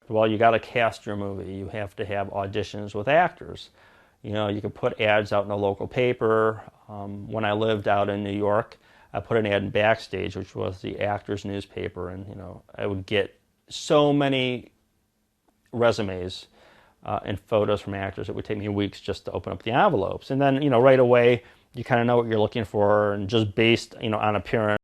Well, you got to cast your movie. You have to have auditions with actors. You know, you can put ads out in a local paper. When I lived out in New York, I put an ad in Backstage, which was the actors' newspaper, and you know, I would get so many resumes and photos from actors. It would take me weeks just to open up the envelopes, and then you know, right away, you kind of know what you're looking for, and just based you know on appearance.